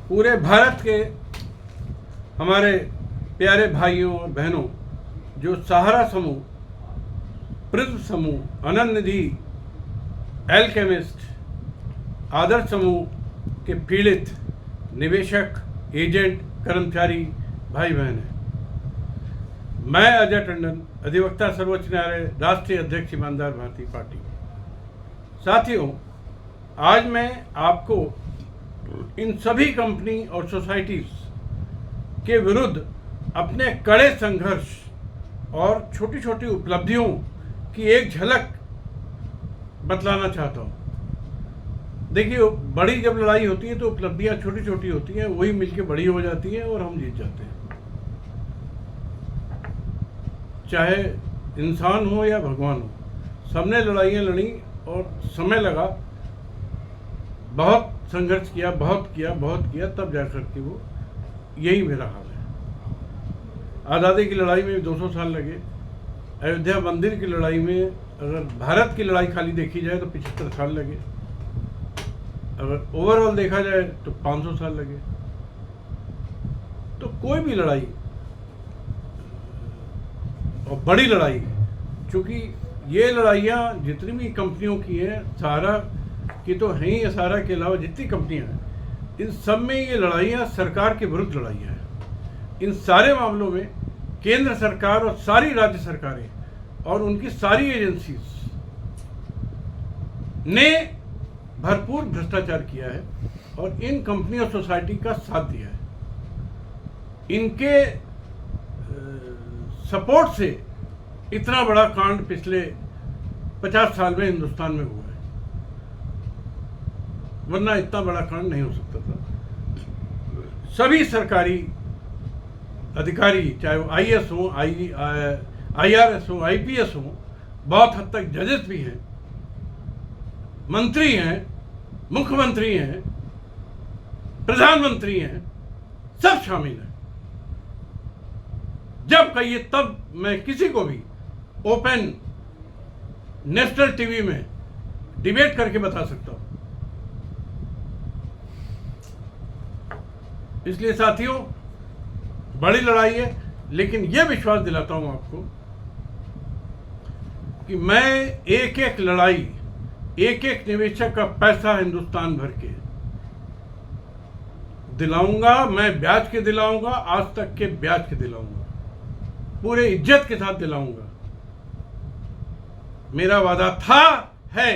पूरे भारत के हमारे प्यारे भाइयों और बहनों जो सहारा समूह, प्रिज्म समूह, अनंत निधि, एल्केमिस्ट, आदर्श समूह के पीड़ित निवेशक, एजेंट, कर्मचारी भाई बहन हैं। मैं अजय टंडन, अधिवक्ता, सर्वोच्च न्यायालय, राष्ट्रीय अध्यक्ष ईमानदार भारतीय पार्टी। साथियों, आज मैं आपको इन सभी कंपनी और सोसाइटीज के विरुद्ध अपने कड़े संघर्ष और छोटी छोटी उपलब्धियों की एक झलक बतलाना चाहता हूँ। देखिए, बड़ी जब लड़ाई होती है तो उपलब्धियां छोटी छोटी होती हैं, वही मिलके बड़ी हो जाती हैं और हम जीत जाते हैं। चाहे इंसान हो या भगवान हो, सबने लड़ाइयाँ लड़ी और समय लगा, बहुत संघर्ष किया, बहुत किया, तब जाकर के वो यही मेरा हाल है। आज़ादी की लड़ाई में 200 साल लगे। अयोध्या मंदिर की लड़ाई में अगर भारत की लड़ाई खाली देखी जाए तो 75 साल लगे। अगर ओवरऑल देखा जाए तो 500 साल लगे। तो कोई भी लड़ाई, और बड़ी लड़ाई, क्योंकि ये लड़ाइयाँ जितनी भी कंपनियों की हैं, सहारा की तो है ही, सहारा के अलावा जितनी कंपनियां हैं, इन सब में ये लड़ाइयाँ सरकार के विरुद्ध लड़ाइयाँ हैं। इन सारे मामलों में केंद्र सरकार और सारी राज्य सरकारें और उनकी सारी एजेंसीज ने भरपूर भ्रष्टाचार किया है और इन कंपनी और सोसाइटी का साथ दिया है। इनके सपोर्ट से इतना बड़ा कांड पिछले 50 साल में हिंदुस्तान में हुआ है, वरना इतना बड़ा कांड नहीं हो सकता था। सभी सरकारी अधिकारी, चाहे वो आईएएस हो, आईआरएस हो, आईपीएस हो, बहुत हद तक जजेस भी हैं, मंत्री हैं, मुख्यमंत्री हैं, प्रधानमंत्री हैं, सब शामिल हैं। जब कहिए तब मैं किसी को भी ओपन नेशनल टीवी में डिबेट करके बता सकता हूं। इसलिए साथियों, बड़ी लड़ाई है, लेकिन यह विश्वास दिलाता हूं आपको कि मैं एक एक लड़ाई, एक एक निवेशक का पैसा हिंदुस्तान भर के दिलाऊंगा। मैं ब्याज के दिलाऊंगा, आज तक के ब्याज के दिलाऊंगा, पूरे इज्जत के साथ दिलाऊंगा। मेरा वादा था, है,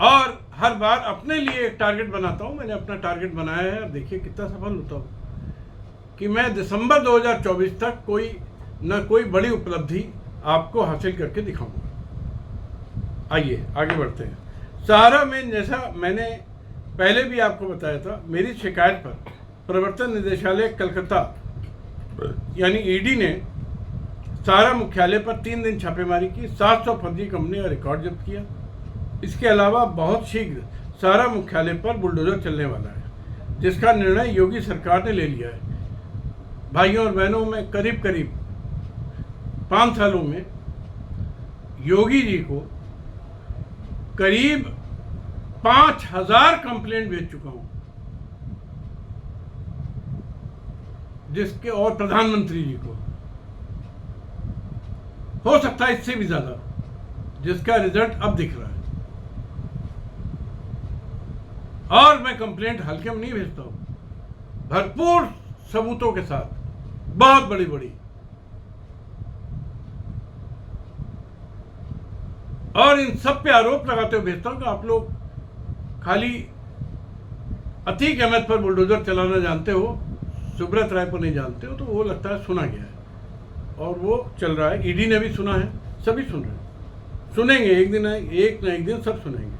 और हर बार अपने लिए एक टारगेट बनाता हूं। मैंने अपना टारगेट बनाया है, देखिए कितना सफल होता हूं कि मैं दिसंबर 2024 तक कोई न कोई बड़ी उपलब्धि आपको हासिल करके दिखाऊंगा। आइए आगे बढ़ते हैं। सहारा में, जैसा मैंने पहले भी आपको बताया था, मेरी शिकायत पर प्रवर्तन निदेशालय कलकत्ता यानी ईडी ने सहारा मुख्यालय पर 3 दिन छापेमारी की, 700 फर्जी कंपनी का रिकॉर्ड जब्त किया। इसके अलावा बहुत शीघ्र सहारा मुख्यालय पर बुलडोजर चलने वाला है, जिसका निर्णय योगी सरकार ने ले लिया है। भाइयों और बहनों, में करीब 5 सालों में योगी जी को करीब 5000 कंप्लेंट भेज चुका हूं, जिसके, और प्रधानमंत्री जी को हो सकता है इससे भी ज्यादा, जिसका रिजल्ट अब दिख रहा है। और मैं कंप्लेंट हल्के में नहीं भेजता हूं, भरपूर सबूतों के साथ, बहुत बड़ी बड़ी, और इन सब पे आरोप लगाते हुए भेजता हूं कि आप लोग खाली अतीक अहमद पर बुलडोजर चलाना जानते हो, सुब्रत राय को नहीं जानते हो। तो वो लगता है सुना गया है और वो चल रहा है। ईडी ने भी सुना है, सभी सुन रहे हैं, सुनेंगे, एक न एक दिन सब सुनेंगे।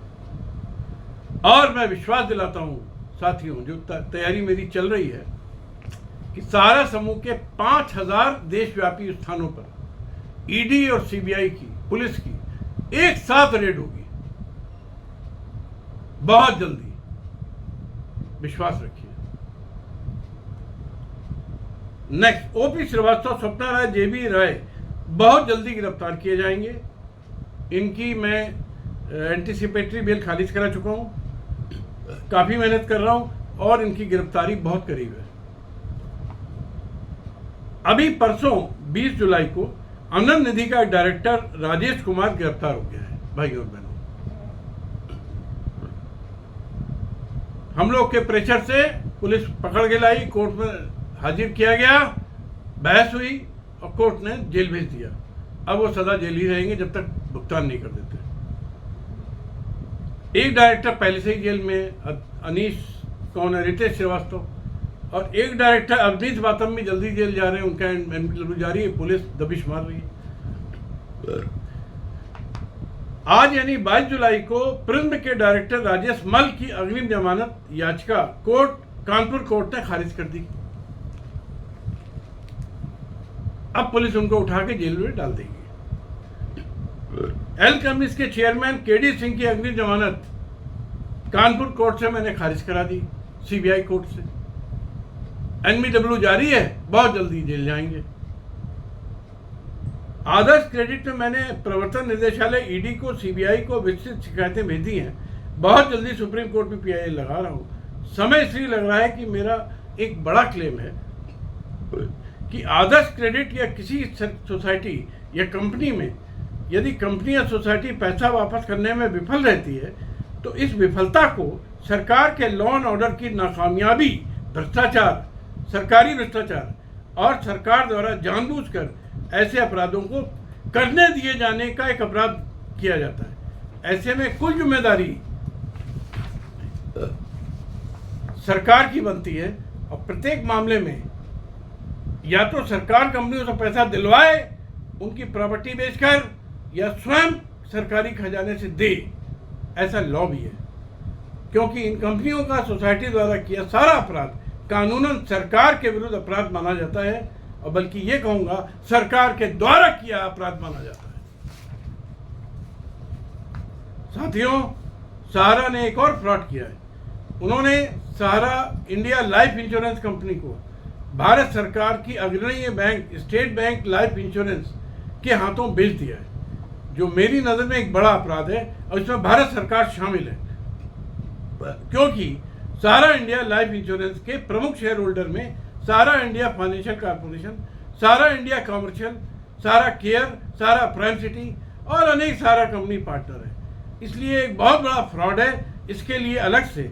और मैं विश्वास दिलाता हूं साथियों, जो तैयारी मेरी चल रही है कि सहारा समूह के 5000 देशव्यापी स्थानों पर ईडी और सीबीआई की, पुलिस की एक साथ रेड होगी बहुत जल्दी, विश्वास रखिए। नेक्स्ट, ओपी श्रीवास्तव, स्वप्ना राय, जेबी राय बहुत जल्दी गिरफ्तार किए जाएंगे। इनकी मैं एंटीसिपेटरी बेल खारिज करा चुका हूं। काफ़ी मेहनत कर रहा हूँ और इनकी गिरफ्तारी बहुत करीब है। अभी परसों 20 जुलाई को आनंद निधि का डायरेक्टर राजेश कुमार गिरफ्तार हो गया है। भाइयों और बहनों, हम लोग के प्रेशर से पुलिस पकड़ के लाई, कोर्ट में हाजिर किया गया, बहस हुई और कोर्ट ने जेल भेज दिया। अब वो सदा जेल ही रहेंगे जब तक भुगतान नहीं कर देते। एक डायरेक्टर पहले से ही जेल में, अनीश कौन है, रितेश श्रीवास्तव, और एक डायरेक्टर अवनीश बातम भी जल्दी जेल जा रहे हैं, उनका एनपीडब्ल्यू जारी है, पुलिस दबिश मार रही है। आज यानी 22 जुलाई को प्रिज्म के डायरेक्टर राजेश मल की अग्रिम जमानत याचिका कानपुर कोर्ट ने खारिज कर दी। अब पुलिस उनको उठा के जेल में डाल देगी। एल कमिस के चेयरमैन केडी सिंह की अग्रिम जमानत कानपुर कोर्ट से मैंने खारिज करा दी, सीबीआई कोर्ट से। एनपीडब्ल्यू जारी है, बहुत जल्दी जेल जाएंगे। आदर्श क्रेडिट में मैंने प्रवर्तन निदेशालय ईडी को, सीबीआई को विस्तृत शिकायतें भेजी हैं। बहुत जल्दी सुप्रीम कोर्ट में पीआईएल लगा रहा हूं। समय इसलिए लग रहा है कि मेरा एक बड़ा क्लेम है कि आदर्श क्रेडिट या किसी सोसाइटी या कंपनी में यदि कंपनी या सोसाइटी पैसा वापस करने में विफल रहती है तो इस विफलता को सरकार के लॉ एंड ऑर्डर की नाकामयाबी, भ्रष्टाचार, सरकारी भ्रष्टाचार और सरकार द्वारा जानबूझकर ऐसे अपराधों को करने दिए जाने का एक अपराध किया जाता है। ऐसे में कुल जिम्मेदारी सरकार की बनती है और प्रत्येक मामले में या तो सरकार कंपनियों से पैसा दिलवाए उनकी प्रॉपर्टी बेचकर, या स्वयं सरकारी खजाने से दे, ऐसा लॉ भी है। क्योंकि इन कंपनियों का सोसाइटी द्वारा किया सारा अपराध कानूनन सरकार के विरुद्ध अपराध माना जाता है, और बल्कि ये कहूंगा सरकार के द्वारा किया अपराध माना जाता है। साथियों, सहारा ने एक और फ्रॉड किया है। उन्होंने सहारा इंडिया लाइफ इंश्योरेंस कंपनी को भारत सरकार की अग्रणी bank state bank life insurance के हाथों बेच दिया है, जो मेरी नज़र में एक बड़ा अपराध है और इसमें भारत सरकार शामिल है। क्योंकि सहारा इंडिया लाइफ इंश्योरेंस के प्रमुख शेयर होल्डर में सहारा इंडिया फाइनेंशियल कॉर्पोरेशन, सहारा इंडिया कमर्शियल, सहारा केयर, सहारा प्राइम सिटी और अनेक सहारा कंपनी पार्टनर है। इसलिए एक बहुत बड़ा फ्रॉड है। इसके लिए अलग से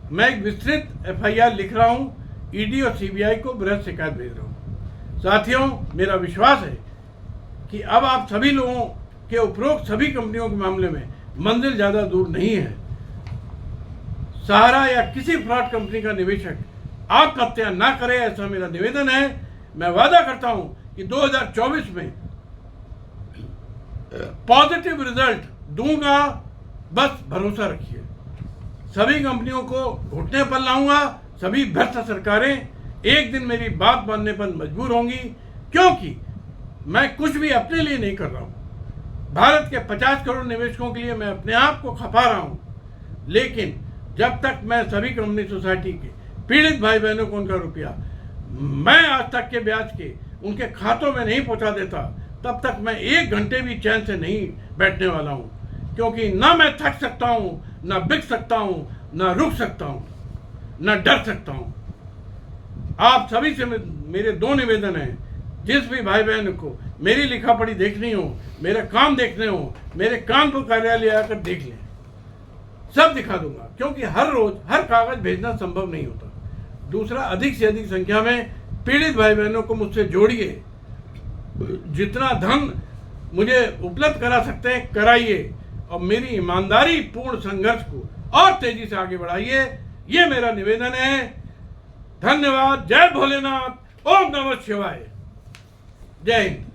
मैं एक विस्तृत FIR लिख रहा हूँ, ईडी और सीबीआई को बृहद शिकायत भेज रहा हूँ। साथियों, मेरा विश्वास है कि अब आप सभी लोगों के उपरोक्त सभी कंपनियों के मामले में मंजिल ज़्यादा दूर नहीं है। सहारा या किसी फ्रॉड कंपनी का निवेशक आत्महत्या ना करे, ऐसा मेरा निवेदन है। मैं वादा करता हूं कि 2024 में पॉजिटिव रिजल्ट दूंगा, बस भरोसा रखिए। सभी कंपनियों को घुटने पर लाऊंगा। सभी भ्रष्ट सरकारें एक दिन मेरी बात मानने पर मजबूर होंगी, क्योंकि मैं कुछ भी अपने लिए नहीं कर रहा हूं। भारत के 50 करोड़ निवेशकों के लिए मैं अपने आप को खपा रहा हूं, लेकिन जब तक मैं सभी कंपनी सोसाइटी के पीड़ित भाई बहनों को उनका रुपया मैं आज तक के ब्याज के उनके खातों में नहीं पहुंचा देता, तब तक मैं 1 घंटे भी चैन से नहीं बैठने वाला हूं। क्योंकि ना मैं थक सकता हूं, ना बिक सकता हूं, ना रुक सकता हूं, ना डर सकता हूं। आप सभी से मेरे 2 निवेदन हैं। जिस भी भाई बहन को मेरी लिखा पढ़ी देखनी हो, मेरे काम देखने हो, मेरे कानपुर कार्यालय आकर देख लें, सब दिखा दूंगा। क्योंकि हर रोज हर कागज भेजना संभव नहीं होता। दूसरा, अधिक से अधिक संख्या में पीड़ित भाई बहनों को मुझसे जोड़िए। जितना धन मुझे उपलब्ध करा सकते हैं कराइए, और मेरी ईमानदारी पूर्ण संघर्ष को और तेजी से आगे बढ़ाइए। ये मेरा निवेदन है। धन्यवाद। जय भोलेनाथ। ओम नमः शिवाय। जय हिंद।